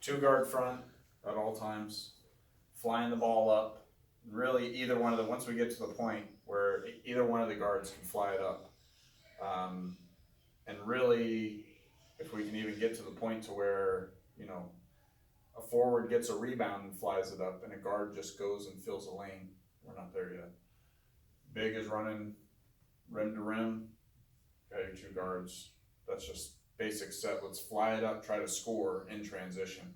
two guard front at all times, flying the ball up. Really, either one of the, once we get to the point where either one of the guards can fly it up. And really, if we can even get to the point to where, you know, a forward gets a rebound and flies it up and a guard just goes and fills a lane, we're not there yet. Big is running rim to rim, got your two guards. That's just basic set. Let's fly it up, try to score in transition.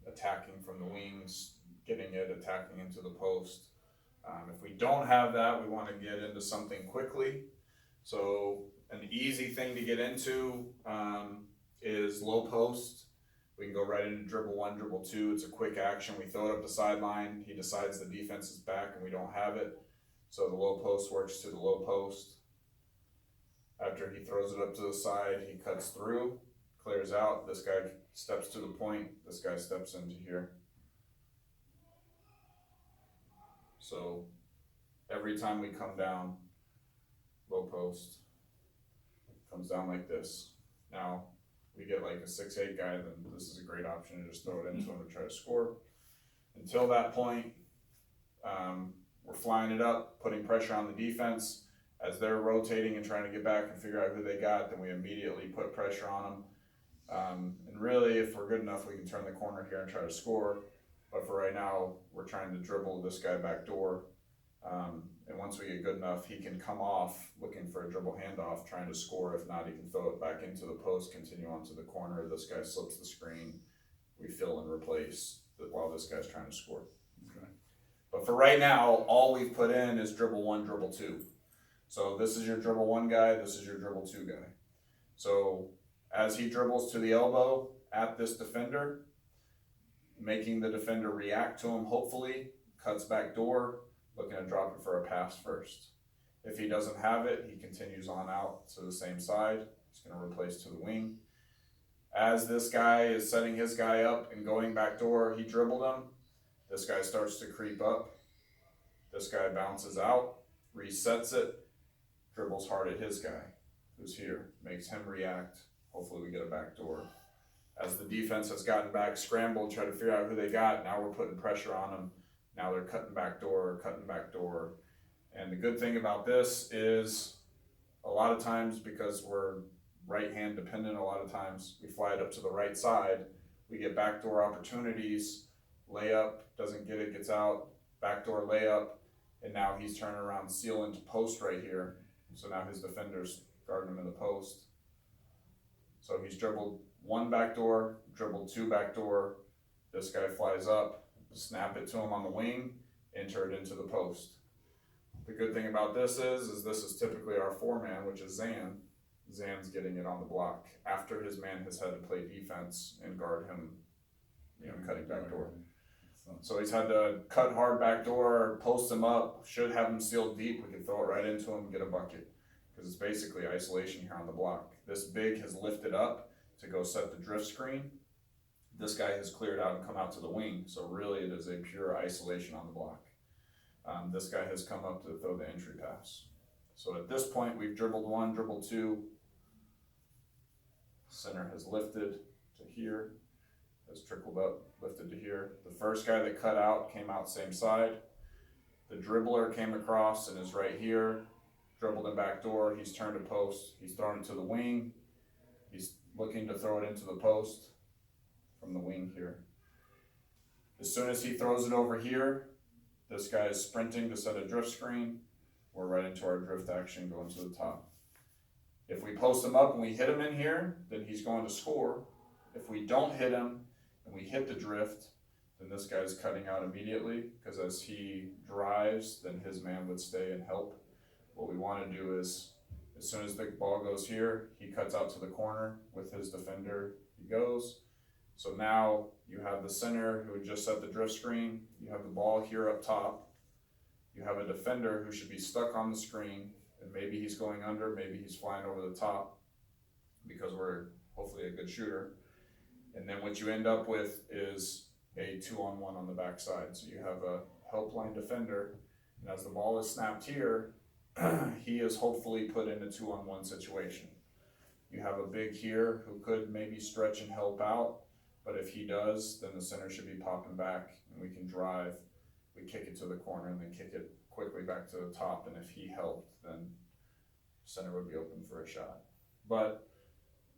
Attacking from the wings, getting it, attacking into the post. If we don't have that, we want to get into something quickly. So an easy thing to get into is low post. We can go right into dribble one, dribble two. It's a quick action. We throw it up the sideline. He decides the defense is back and we don't have it. So the low post works to the low post. After he throws it up to the side, he cuts through, clears out. This guy steps to the point. This guy steps into here. So every time we come down, low post, comes down like this. Now, we get like a 6'8" guy, then this is a great option to just throw it into him to try to score. Until that point, we're flying it up, putting pressure on the defense. As they're rotating and trying to get back and figure out who they got, then we immediately put pressure on them. And really, if we're good enough, we can turn the corner here and try to score. But for right now, we're trying to dribble this guy back door. And once we get good enough, he can come off looking for a dribble handoff, trying to score. If not, he can throw it back into the post, continue onto the corner. This guy slips the screen. We fill and replace while this guy's trying to score. Okay. But for right now, all we've put in is dribble one, dribble two. So this is your dribble one guy, this is your dribble two guy. So as he dribbles to the elbow at this defender, making the defender react to him, hopefully, cuts back door, looking to drop it for a pass first. If he doesn't have it, he continues on out to the same side. He's going to replace to the wing. As this guy is setting his guy up and going back door, he dribbled him. This guy starts to creep up. This guy bounces out, resets it, dribbles hard at his guy, who's here, makes him react. Hopefully we get a back door. As the defense has gotten back, scrambled, try to figure out who they got, now we're putting pressure on them. Now they're cutting back door. And the good thing about this is a lot of times, because we're right hand dependent, a lot of times we fly it up to the right side, we get backdoor opportunities, layup, doesn't get it, gets out, backdoor layup, and now he's turning around, seal into post right here. So now his defender's guarding him in the post. So he's dribbled one backdoor, dribbled two backdoor. This guy flies up, snap it to him on the wing, enter it into the post. The good thing about this is this is typically our four-man, which is Zan. Zan's getting it on the block after his man has had to play defense and guard him, cutting backdoor. So he's had to cut hard back door, post him up, should have him sealed deep. We can throw it right into him and get a bucket because it's basically isolation here on the block. This big has lifted up to go set the drift screen. This guy has cleared out and come out to the wing. So really it is a pure isolation on the block. This guy has come up to throw the entry pass. So at this point we've dribbled one, dribbled two. Center has lifted to here. Has trickled up, lifted to here. The first guy that cut out came out same side. The dribbler came across and is right here. Dribbled him back door. He's turned to post. He's thrown it to the wing. He's looking to throw it into the post from the wing here. As soon as he throws it over here, this guy is sprinting to set a drift screen. We're right into our drift action going to the top. If we post him up and we hit him in here, then he's going to score. If we don't hit him, and we hit the drift, then this guy's cutting out immediately, because as he drives, then his man would stay and help. What we want to do is, as soon as the ball goes here, he cuts out to the corner with his defender, he goes. So now you have the center who just set the drift screen, you have the ball here up top, you have a defender who should be stuck on the screen, and maybe he's going under, maybe he's flying over the top, because we're hopefully a good shooter. And then what you end up with is a 2-on-1 on the backside. So you have a helpline defender, and as the ball is snapped here, he is hopefully put in a 2-on-1 situation. You have a big here who could maybe stretch and help out, But if he does, then the center should be popping back and we can drive. We kick it to the corner and then kick it quickly back to the top. And if he helped, then center would be open for a shot. But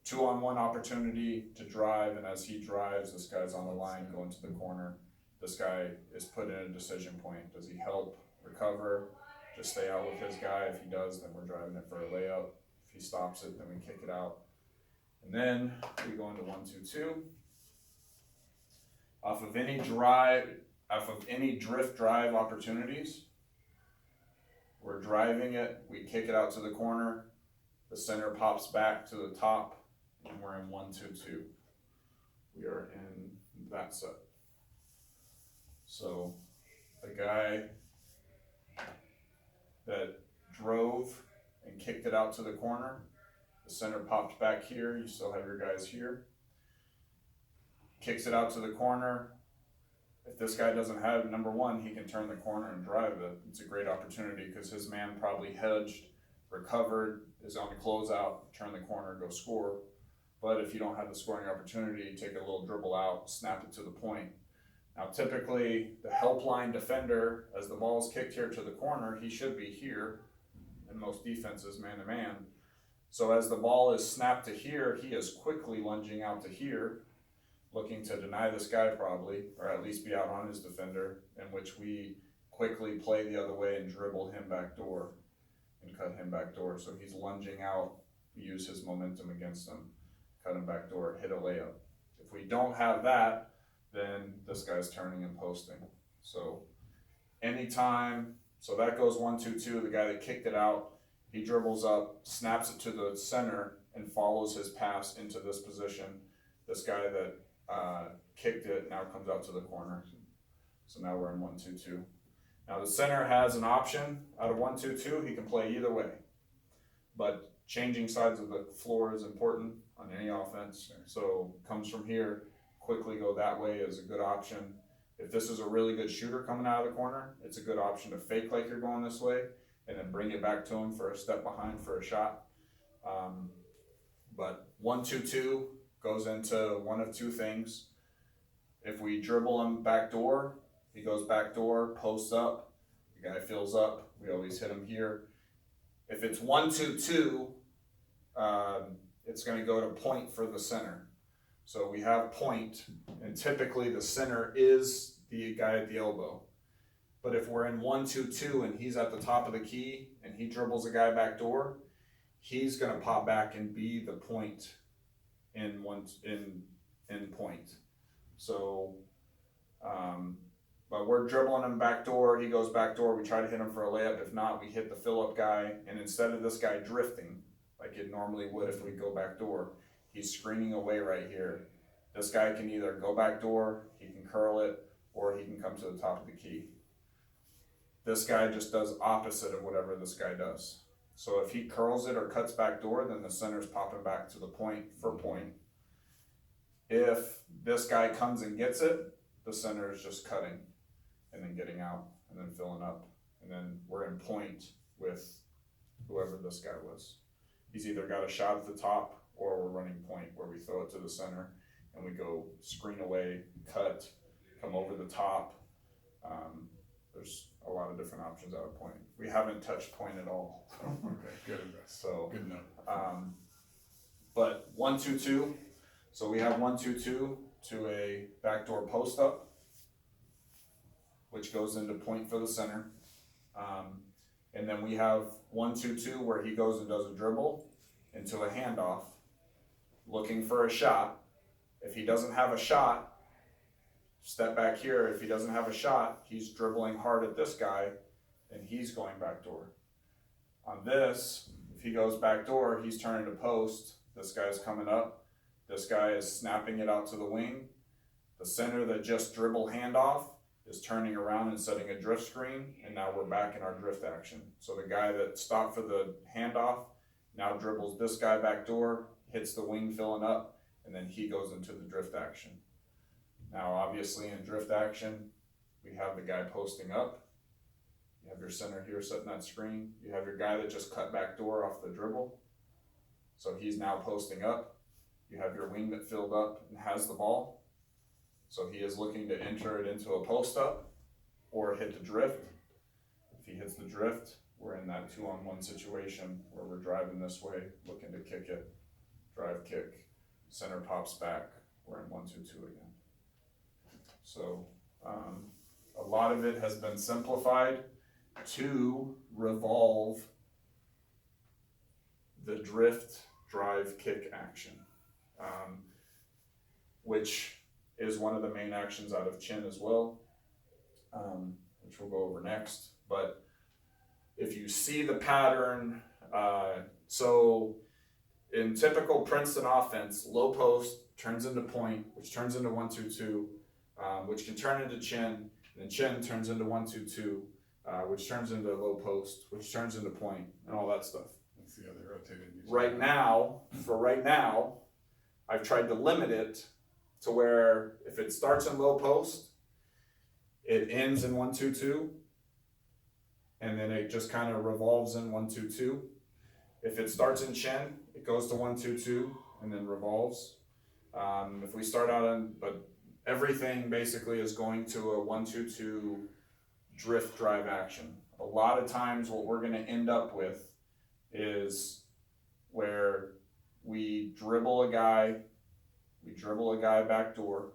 2-on-1 opportunity to drive, and as he drives, this guy's on the line going to the corner. This guy is put in a decision point. Does he help, recover, just stay out with his guy? If he does, then we're driving it for a layup. If he stops it, then we kick it out. And then we go into 1-2-2. Off of any drift drive opportunities, we're driving it, we kick it out to the corner, the center pops back to the top, and we're in 1-2-2. We are in that set. So the guy that drove and kicked it out to the corner, the center popped back here, you still have your guys here. Kicks it out to the corner. If this guy doesn't have number one, he can turn the corner and drive it. It's a great opportunity because his man probably hedged, recovered, is on the closeout, turn the corner, go score. But if you don't have the scoring opportunity, take a little dribble out, snap it to the point. Now typically the help line defender, as the ball is kicked here to the corner, he should be here in most defenses, man to man. So as the ball is snapped to here, he is quickly lunging out to here, looking to deny this guy probably, or at least be out on his defender, in which we quickly play the other way and dribble him back door and cut him back door. So he's lunging out, we use his momentum against him, cut him back door, hit a layup. If we don't have that, then this guy's turning and posting. So anytime, so that goes 1-2-2, the guy that kicked it out, he dribbles up, snaps it to the center, and follows his pass into this position. This guy that kicked it now comes out to the corner. So now we're in 1-2-2. Now the center has an option out of 1-2-2, he can play either way. But changing sides of the floor is important on any offense. So comes from here, quickly go that way is a good option. If this is a really good shooter coming out of the corner, it's a good option to fake like you're going this way and then bring it back to him for a step behind for a shot. But 1-2-2 goes into one of two things. If we dribble him back door, he goes back door, posts up, the guy fills up, we always hit him here. If it's 1-2-2, it's going to go to point for the center. So we have point, and typically the center is the guy at the elbow. But if we're in 1-2-2 and he's at the top of the key and he dribbles a guy back door, he's going to pop back and be the point in point. So, but we're dribbling him back door, he goes back door, we try to hit him for a layup. If not, we hit the fill-up guy, and instead of this guy drifting like it normally would if we go back door, he's screening away right here. This guy can either go back door, he can curl it, or he can come to the top of the key. This guy just does opposite of whatever this guy does. So if he curls it or cuts back door, then the center's popping back to the point for point. If this guy comes and gets it, the center is just cutting and then getting out and then filling up. And then we're in point with whoever this guy was. He's either got a shot at the top or we're running point where we throw it to the center and we go screen away, cut, come over the top. There's a lot of different options out of point. We haven't touched point at all. Okay, good. So good enough. But 1-2-2. So we have 1-2-2 to a backdoor post up, which goes into point for the center. And then we have 1-2-2 where he goes and does a dribble into a handoff, looking for a shot. If he doesn't have a shot, step back here. If he doesn't have a shot, he's dribbling hard at this guy and he's going back door. On this, if he goes back door, he's turning to post. This guy's coming up. This guy is snapping it out to the wing. The center that just dribble handoff is turning around and setting a drift screen, and now we're back in our drift action. So the guy that stopped for the handoff now dribbles this guy back door, hits the wing filling up, and then he goes into the drift action. Now obviously in drift action, we have the guy posting up. You have your center here setting that screen. You have your guy that just cut back door off the dribble. So he's now posting up. You have your wing that filled up and has the ball. So he is looking to enter it into a post up or hit the drift. If he hits the drift, we're in that 2-on-1 situation where we're driving this way, looking to kick it, drive kick, center pops back, we're in 1-2-2 again. So a lot of it has been simplified to revolve the drift, drive, kick action, which is one of the main actions out of chin as well, which we'll go over next. But if you see the pattern, so in typical Princeton offense, low post turns into point, which turns into 1-2-2, which can turn into chin, and then chin turns into 1-2-2, which turns into low post, which turns into point, and all that stuff. Let's see how they rotated. Right now, I've tried to limit it to where if it starts in low post, it ends in 1-2-2, and then it just kind of revolves in 1-2-2. If it starts in chin, it goes to 1-2-2 and then revolves. If we start out on, but everything basically is going to a 1-2-2 drift drive action. A lot of times what we're going to end up with is where we dribble a guy back door.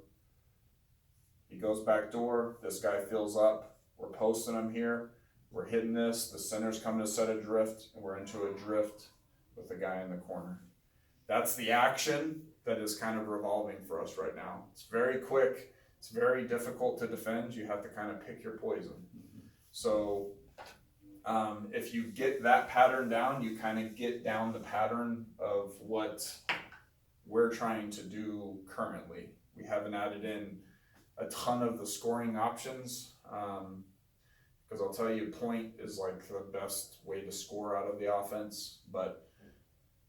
He goes back door, this guy fills up, we're posting him here, we're hitting this, the center's coming to set a drift, and we're into a drift with the guy in the corner. That's the action that is kind of revolving for us right now. It's very quick, it's very difficult to defend, you have to kind of pick your poison. So if you get that pattern down, you kind of get down the pattern of what we're trying to do currently. We haven't added in a ton of the scoring options, because I'll tell you, point is like the best way to score out of the offense, but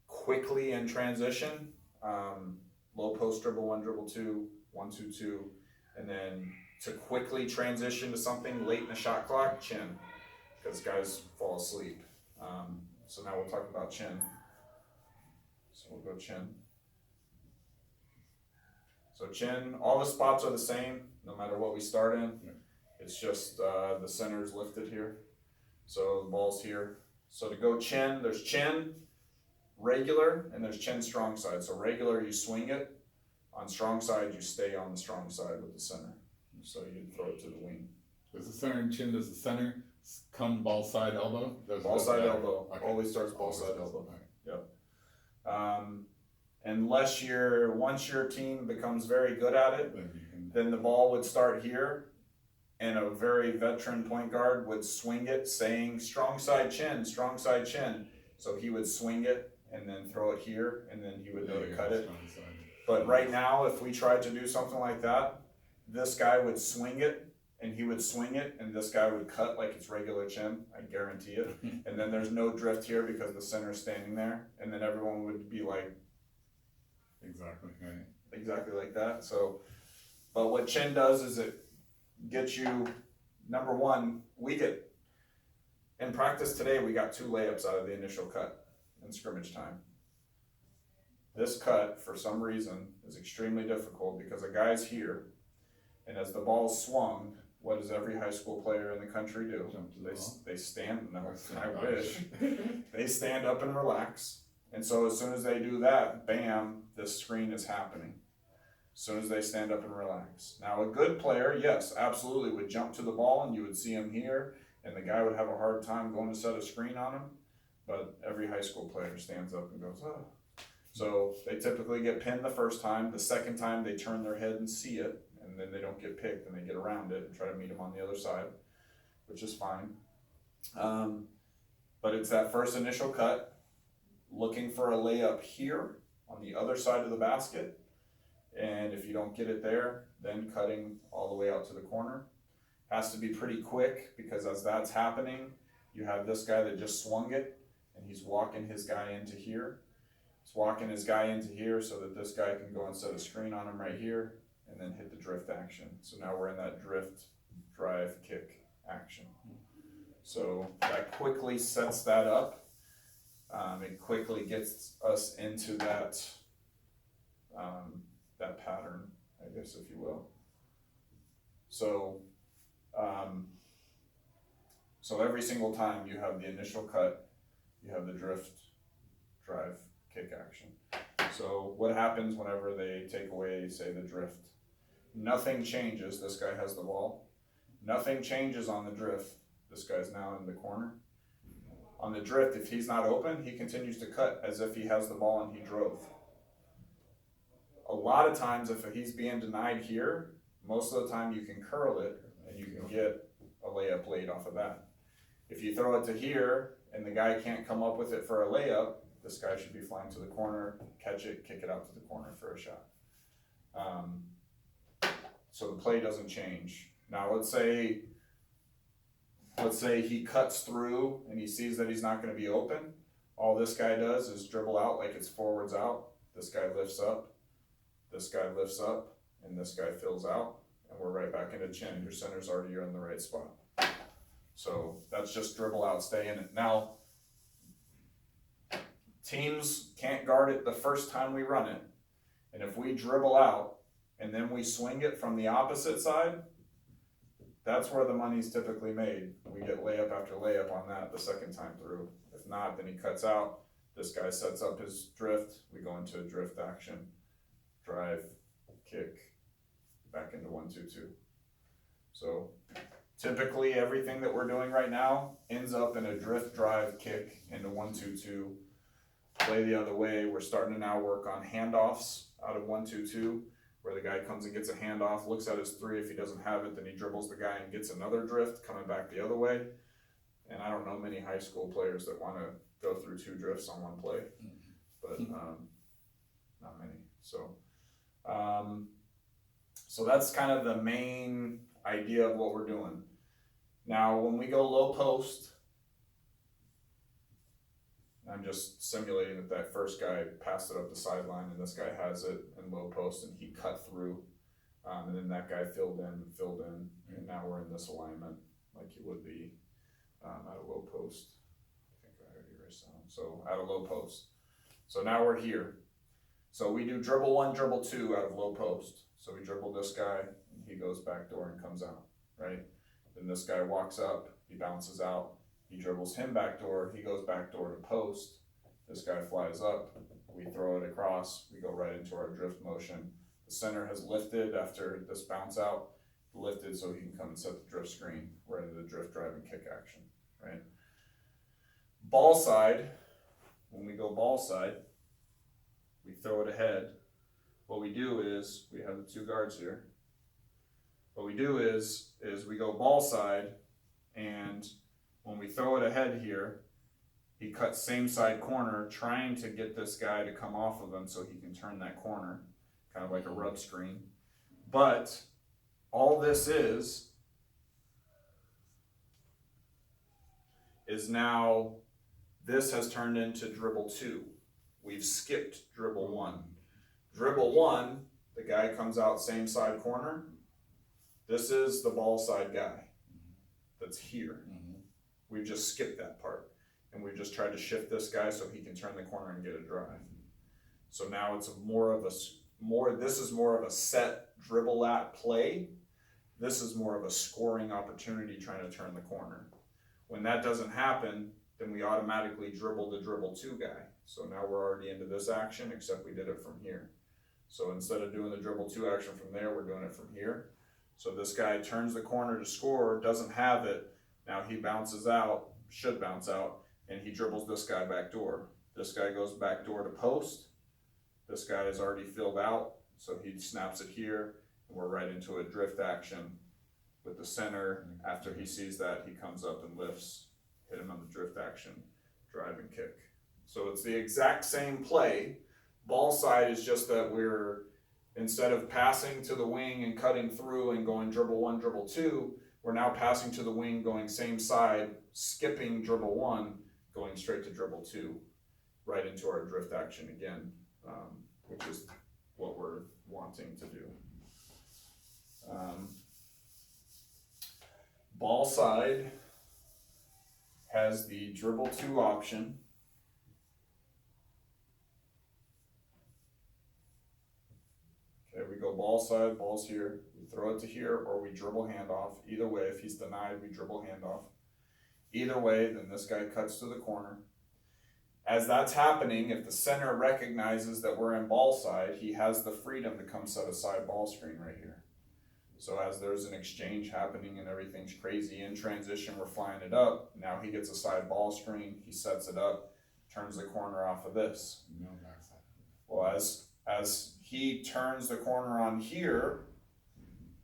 quickly in transition, low post dribble 1, dribble 2, 1-2-2, and then to quickly transition to something late in the shot clock, chin, because guys fall asleep. So now we'll talk about chin. So we'll go chin. So chin, all the spots are the same, no matter what we start in. Yeah. It's just the center's lifted here. So the ball's here. So to go chin, there's chin, regular, and there's chin strong side. So regular, you swing it. On strong side, you stay on the strong side with the center. So you throw it to the wing. Does the center and chin, does the center come ball side elbow? Ball side elbow. Okay. Always starts ball side elbow. Right. Yep. Unless once your team becomes very good at it, then the ball would start here, and a very veteran point guard would swing it saying strong side chin, strong side chin. So he would swing it and then throw it here, and then he would know to cut it. But right now, if we tried to do something like that, this guy would swing it, and he would swing it, and this guy would cut like it's regular chin, I guarantee it. And then there's no drift here because the center's standing there, and then everyone would be like, exactly, right. Exactly like that. So, but what chin does is it gets you, number one, in practice today, we got 2 layups out of the initial cut in scrimmage time. This cut, for some reason, is extremely difficult because a guy's here, and as the ball's swung, what does every high school player in the country do? They stand, no, I wish. They stand up and relax. And so as soon as they do that, bam, this screen is happening. As soon as they stand up and relax. Now a good player, yes, absolutely would jump to the ball and you would see him here, and the guy would have a hard time going to set a screen on him, but every high school player stands up and goes, oh. So they typically get pinned the first time. The second time they turn their head and see it, and then they don't get picked and they get around it and try to meet him on the other side, which is fine. But it's that first initial cut, looking for a layup here on the other side of the basket, and if you don't get it there, then cutting all the way out to the corner. Has to be pretty quick, because as that's happening, you have this guy that just swung it, and he's walking his guy into here. He's walking his guy into here so that this guy can go and set a screen on him right here, and then hit the drift action. So now we're in that drift, drive, kick action. So that quickly sets that up. It quickly gets us into that that pattern, I guess, if you will. So, so every single time you have the initial cut, you have the drift, drive, kick action. So what happens whenever they take away, say, the drift? Nothing changes. This guy has the ball. Nothing changes on the drift. This guy's now in the corner. On the drift, if he's not open, he continues to cut as if he has the ball and he drove. A lot of times, if he's being denied here, most of the time you can curl it and you can get a layup laid off of that. If you throw it to here and the guy can't come up with it for a layup, this guy should be flying to the corner, catch it, kick it out to the corner for a shot. So the play doesn't change. Now let's say he cuts through and he sees that he's not going to be open. All this guy does is dribble out like it's forwards out. This guy lifts up, this guy lifts up, and this guy fills out, and we're right back into chin. Your center's already in the right spot. So that's just dribble out, stay in it. Now, teams can't guard it the first time we run it. And if we dribble out and then we swing it from the opposite side, that's where the money's typically made. We get layup after layup on that the second time through. If not, then he cuts out. This guy sets up his drift. We go into a drift action. Drive, kick, back into 1-2-2. So typically everything that we're doing right now ends up in a drift, drive, kick into 1-2-2. Play the other way. We're starting to now work on handoffs out of 1-2-2, where the guy comes and gets a handoff, looks at his three. If he doesn't have it, then he dribbles the guy and gets another drift coming back the other way. And I don't know many high school players that want to go through two drifts on one play, but not many. So that's kind of the main idea of what we're doing. Now, when we go low post, I'm just simulating that first guy passed it up the sideline and this guy has it in low post and he cut through, and then that guy filled in, and now we're in this alignment like you would be at a low post. I think I already erased that one. So at a low post. So now we're here. So we do dribble 1, dribble 2 out of low post. So we dribble this guy and he goes back door and comes out, right? Then this guy walks up, he bounces out, he dribbles him back door, he goes back door to post. This guy flies up, we throw it across, we go right into our drift motion. The center has lifted after this bounce out, lifted so he can come and set the drift screen right into the drift, drive, and kick action, right? Ball side, when we go ball side, we throw it ahead. What we do is, we have the two guards here. What we do is we go ball side, and when we throw it ahead here, he cuts same side corner, trying to get this guy to come off of him so he can turn that corner, kind of like a rub screen. But all this is now, this has turned into dribble 2. We've skipped dribble 1. Dribble 1, the guy comes out same side corner. This is the ball side guy that's here. We've just skipped that part. And we've just tried to shift this guy so he can turn the corner and get a drive. So now it's this is more of a set dribble at play. This is more of a scoring opportunity trying to turn the corner. When that doesn't happen, then we automatically dribble the dribble 2 guy. So now we're already into this action, except we did it from here. So instead of doing the dribble 2 action from there, we're doing it from here. So this guy turns the corner to score, doesn't have it. Now he bounces out, should bounce out, and he dribbles this guy back door. This guy goes back door to post. This guy is already filled out, so he snaps it here, and we're right into a drift action with the center. After he sees that, he comes up and lifts, hit him on the drift action, drive and kick. So it's the exact same play. Ball side is just that we're, instead of passing to the wing and cutting through and going dribble 1, dribble 2, we're now passing to the wing, going same side, skipping dribble 1, going straight to dribble 2, right into our drift action again, which is what we're wanting to do. Ball side has the dribble 2 option. Okay, we go ball side, ball's here, we throw it to here, or we dribble handoff. Either way, if he's denied, we dribble handoff. Either way, then this guy cuts to the corner. As that's happening, if the center recognizes that we're in ball side, he has the freedom to come set a side ball screen right here. So as there's an exchange happening and everything's crazy in transition, we're flying it up. Now he gets a side ball screen, he sets it up, turns the corner off of this. No backside. Well, as he turns the corner on here,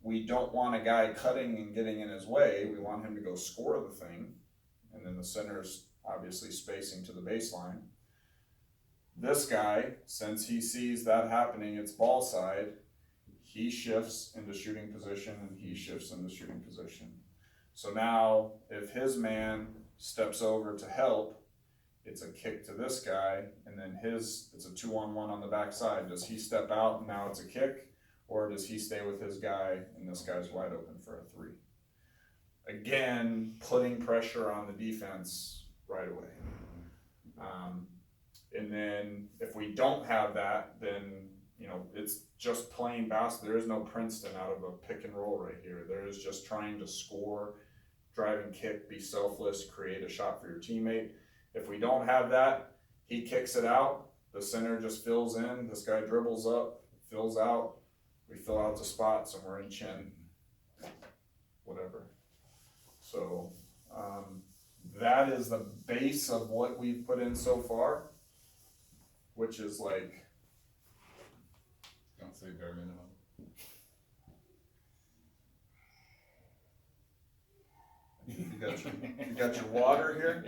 we don't want a guy cutting and getting in his way. We want him to go score the thing. And then the center's obviously spacing to the baseline. This guy, since he sees that happening, it's ball side, he shifts into shooting position and he shifts into shooting position. So now if his man steps over to help, it's a kick to this guy, and then it's a 2-on-1 on the backside. Does he step out and now it's a kick, or does he stay with his guy and this guy's wide open for a 3? Again, putting pressure on the defense right away. And then if we don't have that, then it's just plain basketball. There is no Princeton out of a pick and roll right here. There is just trying to score, drive and kick, be selfless, create a shot for your teammate. If we don't have that, he kicks it out, the center just fills in, this guy dribbles up, fills out, we fill out the spots, and we're in chin, whatever. So that is the base of what we've put in so far, which is like, Don't say bare minimum. you got your water here.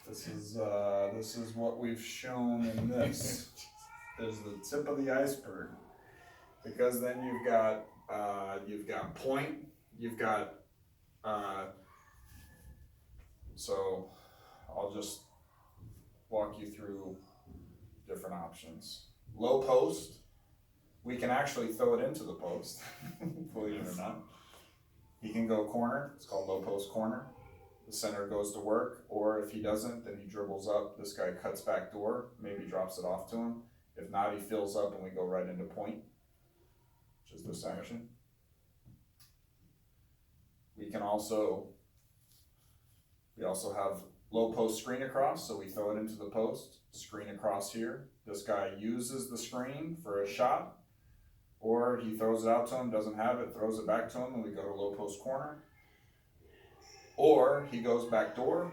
This is what we've shown in this. There's the tip of the iceberg, because then you've got point, you've got so I'll just walk you through different options. Low post, we can actually throw it into the post, believe it or not. He can go corner, it's called low post corner. The center goes to work, or if he doesn't, then he dribbles up, this guy cuts back door, maybe drops it off to him. If not, he fills up and we go right into point, which is this action. We also have low post screen across, so we throw it into the post, screen across here. This guy uses the screen for a shot, or he throws it out to him, doesn't have it, throws it back to him, and we go to low post corner. Or he goes back door,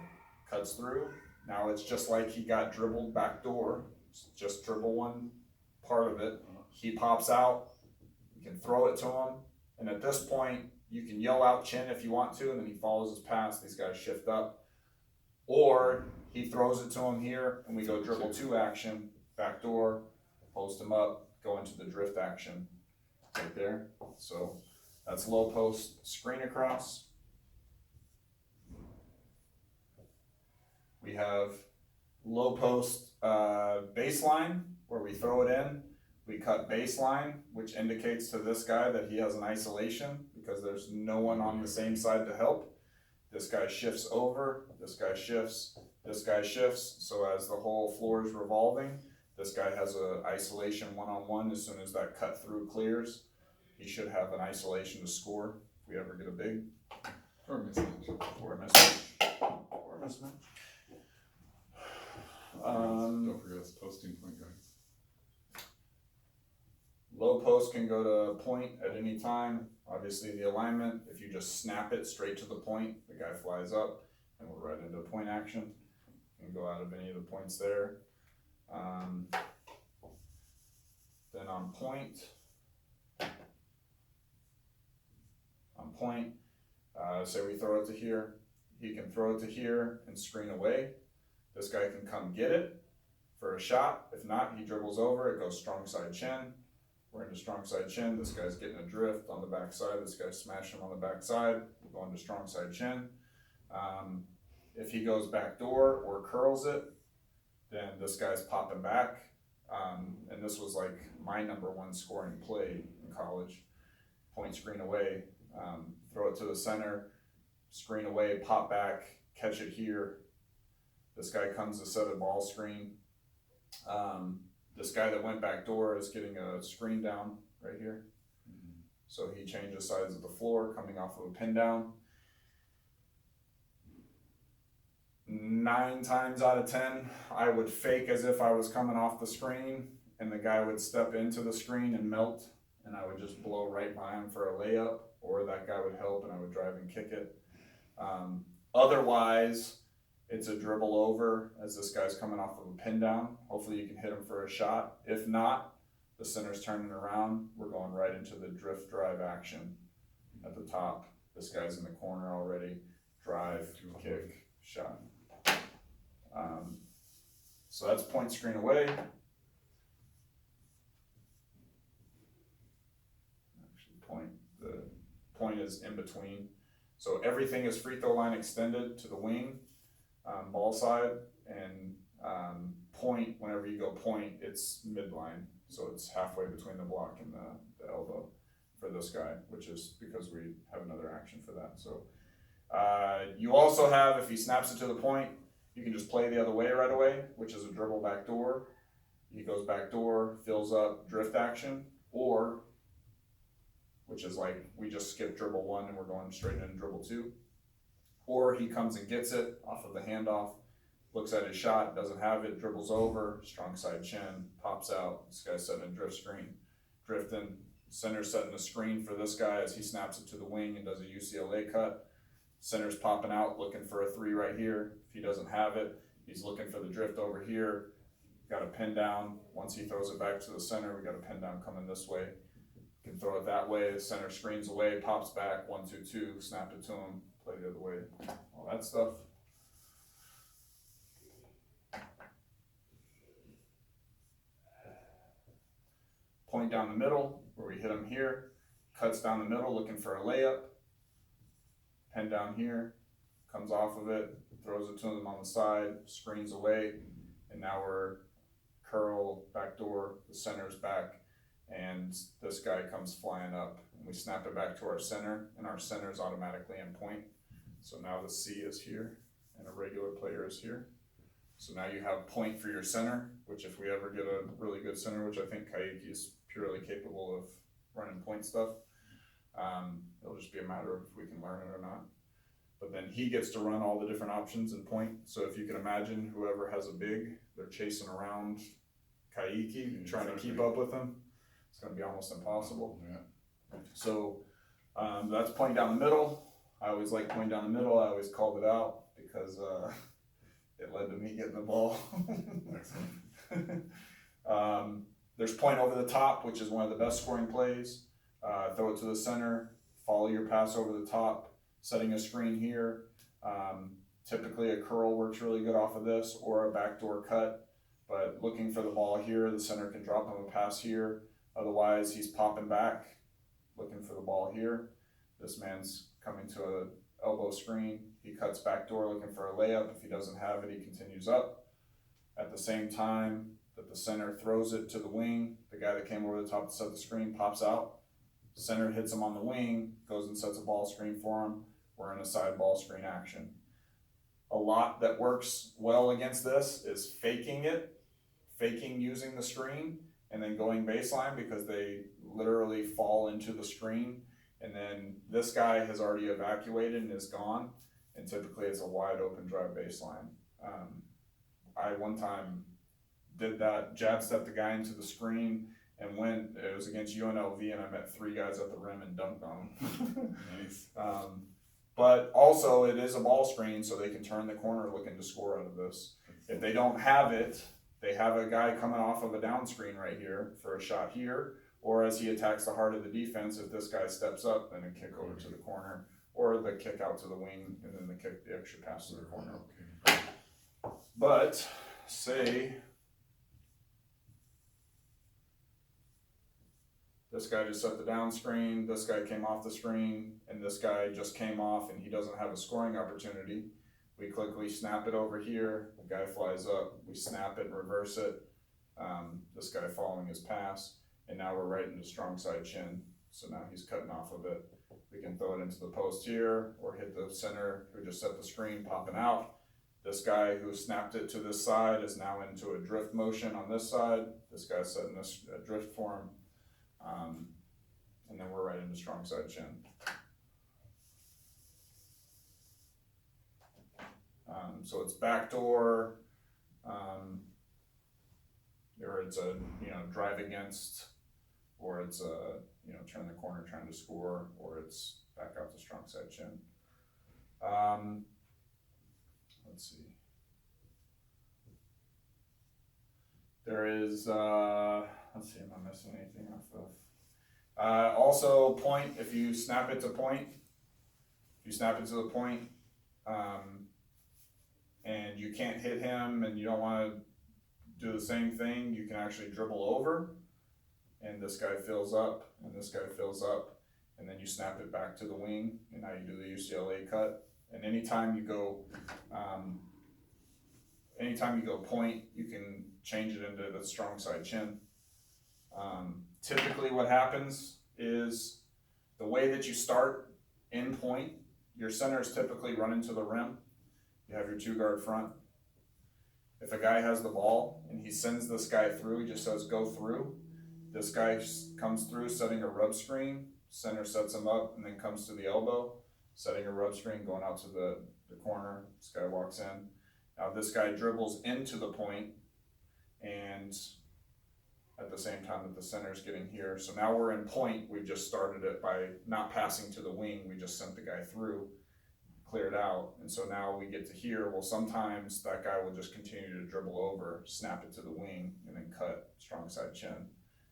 cuts through. Now it's just like he got dribbled back door, just dribble one part of it. He pops out, you can throw it to him, and at this point, you can yell out chin if you want to, and then he follows his pass, these guys shift up. Or he throws it to him here, and we go dribble 2 action, back door, post him up, go into the drift action right there. So that's low post screen across. We have low post baseline, where we throw it in, we cut baseline, which indicates to this guy that he has an isolation because there's no one on the same side to help. This guy shifts over, this guy shifts, this guy shifts. So as the whole floor is revolving, this guy has an isolation one-on-one. As soon as that cut through clears, he should have an isolation to score if we ever get a big. Or mismatch. Or a mismatch. Or a mismatch. Don't forget us posting point guards. Low post can go to point at any time. Obviously the alignment, if you just snap it straight to the point, the guy flies up and we're right into point action. You can go out of any of the points there. Then on point, say we throw it to here, he can throw it to here and screen away. This guy can come get it for a shot. If not, he dribbles over, it goes strong side chin. We're into strong side chin. This guy's getting a drift on the backside. This guy's smashing him on the backside. We're going to strong side chin. If he goes back door or curls it, then this guy's popping back. And this was like my #1 scoring play in college. Point screen away, throw it to the center, screen away, pop back, catch it here. This guy comes to set a ball screen. This guy that went back door is getting a screen down right here. So he changes sides of the floor coming off of a pin down. 9 times out of 10, I would fake as if I was coming off the screen, and the guy would step into the screen and melt, and I would just blow right by him for a layup, or that guy would help and I would drive and kick it. Otherwise, it's a dribble over as this guy's coming off of a pin down. Hopefully you can hit him for a shot. If not, the center's turning around. We're going right into the drift drive action at the top. This guy's in the corner already. Drive, kick, shot. So that's point screen away. Actually, the point is in between. So everything is free throw line extended to the wing, ball side, and point, whenever you go point, it's midline. So it's halfway between the block and the elbow for this guy, which is because we have another action for that. So you also have, if he snaps it to the point, you can just play the other way right away, which is a dribble back door. He goes back door, fills up, drift action, or, which is like we just skip dribble 1 and we're going straight into dribble 2. Or he comes and gets it off of the handoff, looks at his shot, doesn't have it, dribbles over, strong side chin, pops out. This guy's setting a drift screen, drifting. Center setting a screen for this guy as he snaps it to the wing and does a UCLA cut. Center's popping out, looking for a 3 right here. If he doesn't have it, he's looking for the drift over here. Got a pin down. Once he throws it back to the center, we got a pin down coming this way. Can throw it that way. The center screens away, pops back, 1, 2, 2, snap it to him, play the other way. All that stuff. Point down the middle, where we hit him here. Cuts down the middle, looking for a layup. Pin down here, comes off of it, throws it to him on the side, screens away, and now we're curl, back door, the center's back, and this guy comes flying up, and we snap it back to our center, and our center's automatically in point. So now the C is here, and a regular player is here. So now you have point for your center, which if we ever get a really good center, which I think Kaiki is purely capable of running point stuff, it'll just be a matter of if we can learn it or not. But then he gets to run all the different options in point. So if you can imagine whoever has a big, they're chasing around Kaiki, trying to keep up with him. It's going to be almost impossible. Yeah. So that's point down the middle. I always like point down the middle. I always called it out because it led to me getting the ball. There's point over the top, which is one of the best scoring plays. Throw it to the center, follow your pass over the top, setting a screen here. Typically a curl works really good off of this, or a backdoor cut, but looking for the ball here, the center can drop him a pass here. Otherwise, he's popping back, looking for the ball here. This man's coming to an elbow screen. He cuts backdoor looking for a layup. If he doesn't have it, he continues up. At the same time that the center throws it to the wing, the guy that came over the top to set the screen pops out. Center hits him on the wing, goes and sets a ball screen for him. We're in a side ball screen action. A lot that works well against this is faking it, faking using the screen, and then going baseline because they literally fall into the screen. And then this guy has already evacuated and is gone. And typically it's a wide open drive baseline. I one time did that, jab stepped the guy into the screen, and it was against UNLV, and I met 3 guys at the rim and dunked on them. Nice. But also it is a ball screen, so they can turn the corner looking to score out of this. If they don't have it, they have a guy coming off of a down screen right here for a shot here, or as he attacks the heart of the defense, if this guy steps up, then a kick over to the corner, or the kick out to the wing, and then the extra pass to the corner. Okay. But say this guy just set the down screen, this guy came off the screen, and this guy just came off and he doesn't have a scoring opportunity. We quickly snap it over here, the guy flies up, we snap it and reverse it. This guy following his pass, and now we're right into strong side chin. So now he's cutting off of it. We can throw it into the post here, or hit the center who just set the screen, popping out. This guy who snapped it to this side is now into a drift motion on this side. This guy's setting a drift for him. and then we're right into strong side chin. So it's backdoor, or it's a, drive against, or it's a, turn the corner trying to score, or it's back out to strong side chin. Let's see. There is, let's see, am I missing anything off of? Also point, if you snap it to point, the point, and you can't hit him and you don't want to do the same thing, you can actually dribble over, and this guy fills up, and this guy fills up, and then you snap it back to the wing, and now you do the UCLA cut. And anytime you go point, you can change it into the strong side chin. Typically what happens is the way that you start in point, your center is typically running to the rim. You have your 2-guard front. If a guy has the ball and he sends this guy through, he just says go through. This guy comes through setting a rub screen, center sets him up and then comes to the elbow, setting a rub screen, going out to the corner, this guy walks in. Now this guy dribbles into the point, and at the same time that the center's getting here. So now we're in point, we've just started it by not passing to the wing, we just sent the guy through, cleared out, and so now we get to here. Well, sometimes that guy will just continue to dribble over, snap it to the wing, and then cut, strong side chin.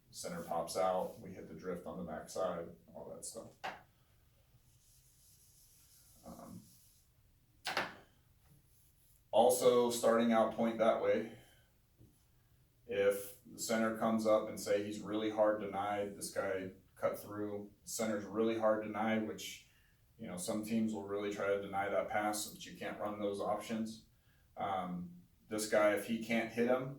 Center pops out, we hit the drift on the backside, all that stuff. Also, starting out point that way, if the center comes up and say he's really hard denied, this guy cut through, the center's really hard denied, which, some teams will really try to deny that pass so that you can't run those options. This guy, if he can't hit him,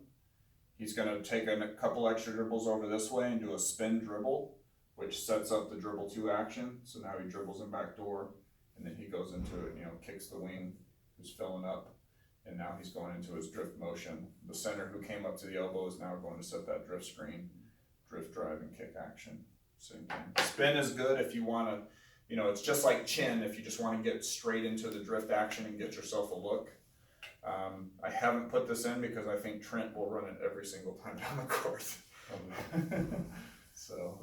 he's gonna take a couple extra dribbles over this way and do a spin dribble, which sets up the dribble 2 action. So now he dribbles in back door, and then he goes into it, kicks the wing who's filling up, and now he's going into his drift motion. The center who came up to the elbow is now going to set that drift screen, drift drive and kick action. Same thing. Spin is good if you want to, it's just like chin if you just want to get straight into the drift action and get yourself a look. I haven't put this in because I think Trent will run it every single time down the court. So,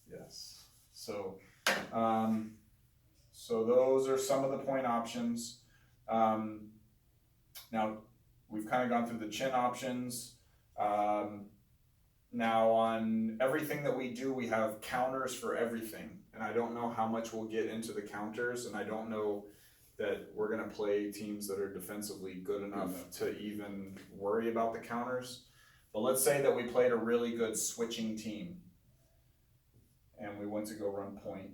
yes. So those are some of the point options. Now we've kind of gone through the chin options. Now on everything that we do, we have counters for everything. And I don't know how much we'll get into the counters, and I don't know that we're going to play teams that are defensively good enough to even worry about the counters. But let's say that we played a really good switching team and we went to go run point.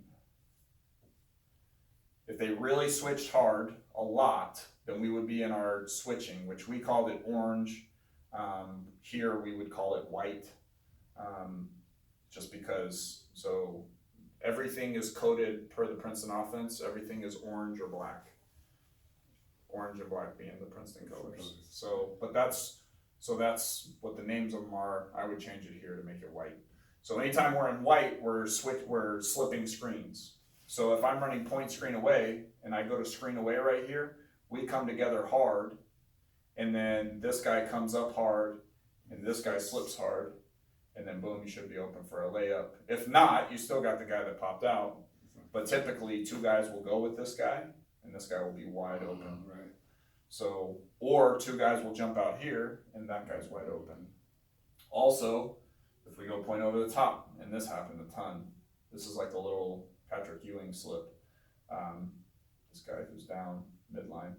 If they really switched hard a lot, then we would be in our switching, which we called it orange. Here we would call it white, just because, so everything is coded per the Princeton offense. Everything is orange or black. Orange and black being the Princeton colors. So that's what the names of them are. I would change it here to make it white. So anytime we're in white, we're slipping screens. So if I'm running point screen away and I go to screen away right here, we come together hard, and then this guy comes up hard and this guy slips hard, and then boom, you should be open for a layup. If not, you still got the guy that popped out, but typically 2 guys will go with this guy and this guy will be wide open. Right. So, or 2 guys will jump out here and that guy's wide open. Also, if we go point over the top, and this happened a ton, this is like a little Patrick Ewing slip. This guy who's down midline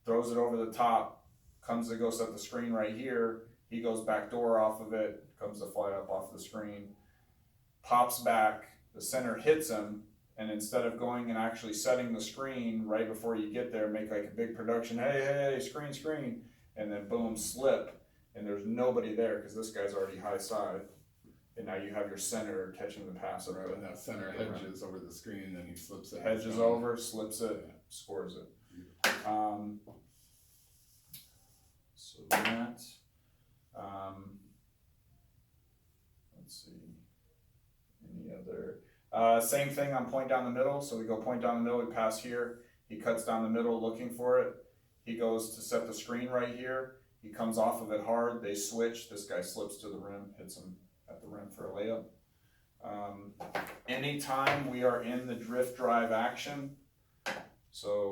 throws it over the top, comes to go set the screen right here. He goes back door off of it, comes to fly up off the screen, pops back, the center hits him, and instead of going and actually setting the screen right before you get there, make like a big production, hey, screen, and then boom, slip, and there's nobody there because this guy's already high side, and now you have your center catching the pass. Right, and that center hedges over the screen, and then he slips it. Hedges over, slips it, scores it. So that, let's see, any other Same thing on point down the middle. So we go point down the middle, we pass here. He cuts down the middle looking for it. He goes to set the screen right here. He comes off of it hard. They switch. This guy slips to the rim, hits him at the rim for a layup. Anytime we are in the drift drive action, so